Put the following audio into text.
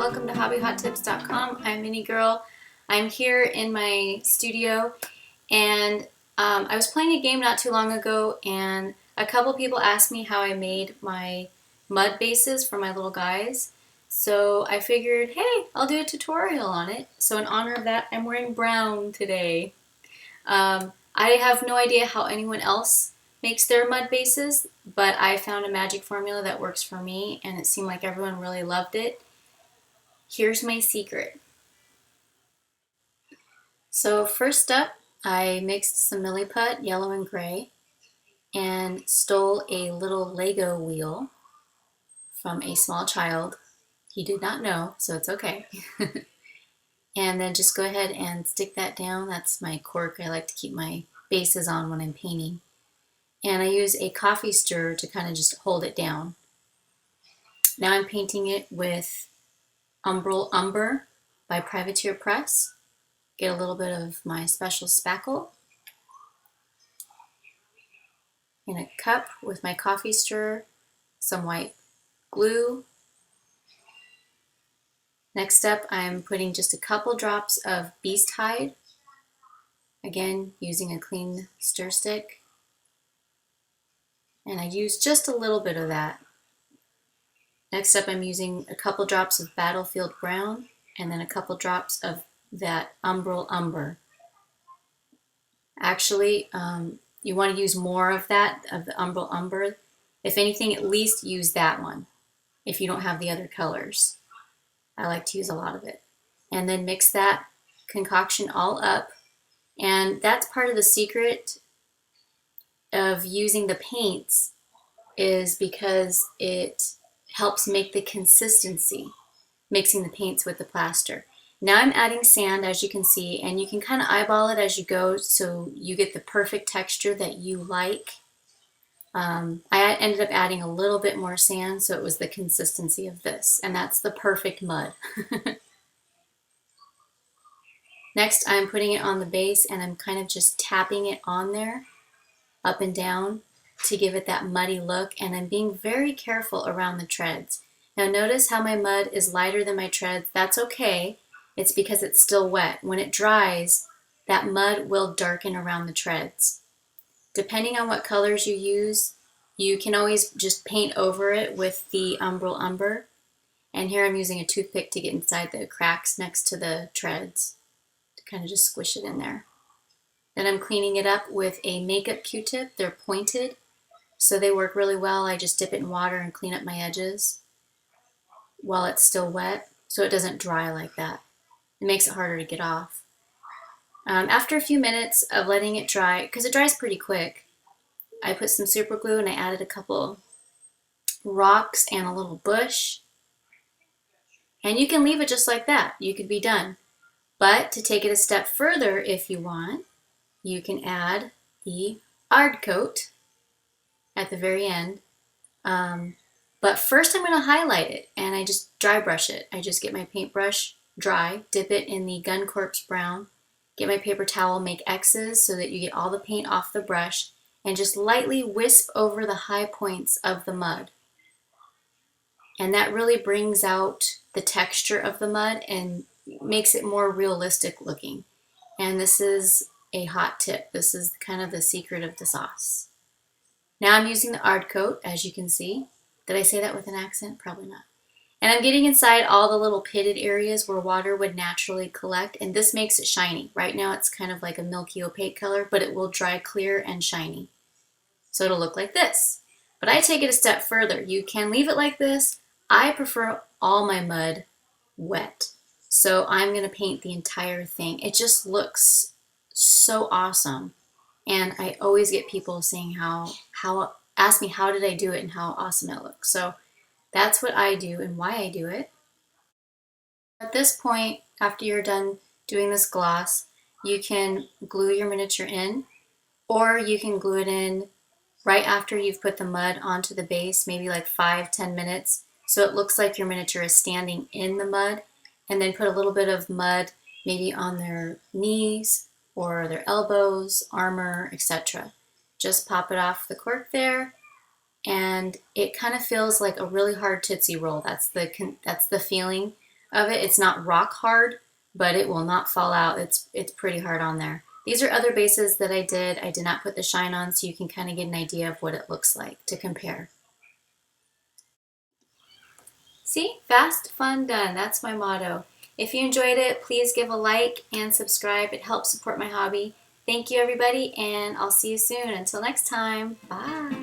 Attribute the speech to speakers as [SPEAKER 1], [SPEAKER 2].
[SPEAKER 1] welcome to hobbyhottips.com. I'm Minnie Girl. I'm here in my studio and I was playing a game not too long ago and a couple people asked me how I made my mud bases for my little guys. So I figured, hey, I'll do a tutorial on it. So in honor of that, I'm wearing brown today. I have no idea how anyone else makes their mud bases, but I found a magic formula that works for me and it seemed like everyone really loved it. Here's my secret. So first up, I mixed some milliput, yellow and gray, and stole a little Lego wheel from a small child. He did not know, so it's okay. And then just go ahead and stick that down. That's my cork I like to keep my bases on when I'm painting. And I use a coffee stirrer to kind of just hold it down. Now I'm painting it with Umbral Umber by Privateer Press. Get a little bit of my special spackle in a cup with my coffee stirrer, some white glue. Next up, I'm putting just a couple drops of Beast Hyde, again using a clean stir stick, and I use just a little bit of that. Next up, I'm using a couple drops of Battlefield Brown and then a couple drops of that Umbral Umber. Actually, you want to use more of that, of the Umbral Umber. If anything, at least use that one if you don't have the other colors. I like to use a lot of it. And then mix that concoction all up. And that's part of the secret of using the paints, is because it helps make the consistency, mixing the paints with the plaster. Now I'm adding sand, as you can see, and you can kind of eyeball it as you go so you get the perfect texture that you like. I ended up adding a little bit more sand, so it was the consistency of this, and that's the perfect mud. Next, I'm putting it on the base, and I'm kind of just tapping it on there, up and down, to give it that muddy look, and I'm being very careful around the treads. Now notice how my mud is lighter than my treads. That's okay. It's because it's still wet. When it dries, that mud will darken around the treads. Depending on what colors you use, you can always just paint over it with the Umbral Umber. And here I'm using a toothpick to get inside the cracks next to the treads, to kind of just squish it in there. Then I'm cleaning it up with a makeup Q-tip. They're pointed, so they work really well. I just dip it in water and clean up my edges while it's still wet, so it doesn't dry like that. It makes it harder to get off. After a few minutes of letting it dry, because it dries pretty quick, I put some super glue and I added a couple rocks and a little bush. And you can leave it just like that. You could be done. But to take it a step further, if you want, you can add the Ardcoat at the very end. But first I'm going to highlight it, and I just dry brush it. I just get my paintbrush dry, dip it in the Gun Corpse Brown, get my paper towel, make X's so that you get all the paint off the brush, and just lightly wisp over the high points of the mud. And that really brings out the texture of the mud and makes it more realistic looking. And this is a hot tip. This is kind of the secret of the sauce. Now I'm using the Ardcoat, as you can see. Did I say that with an accent? Probably not. And I'm getting inside all the little pitted areas where water would naturally collect, and this makes it shiny. Right now it's kind of like a milky opaque color, but it will dry clear and shiny. So it'll look like this. But I take it a step further. You can leave it like this. I prefer all my mud wet. So I'm going to paint the entire thing. It just looks so awesome. And I always get people saying ask me how did I do it and how awesome it looks. So that's what I do and why I do it. At this point, after you're done doing this gloss, you can glue your miniature in, or you can glue it in right after you've put the mud onto the base, maybe like 5-10 minutes, so it looks like your miniature is standing in the mud, and then put a little bit of mud maybe on their knees or their elbows, armor, etc. Just pop it off the cork there, and it kind of feels like a really hard Tootsie Roll. That's the feeling of it. It's not rock hard, but it will not fall out. It's pretty hard on there. These are other bases that I did. I did not put the shine on, so you can kind of get an idea of what it looks like to compare. See? Fast, fun, done. That's my motto. If you enjoyed it, please give a like and subscribe. It helps support my hobby. Thank you, everybody, and I'll see you soon. Until next time, bye.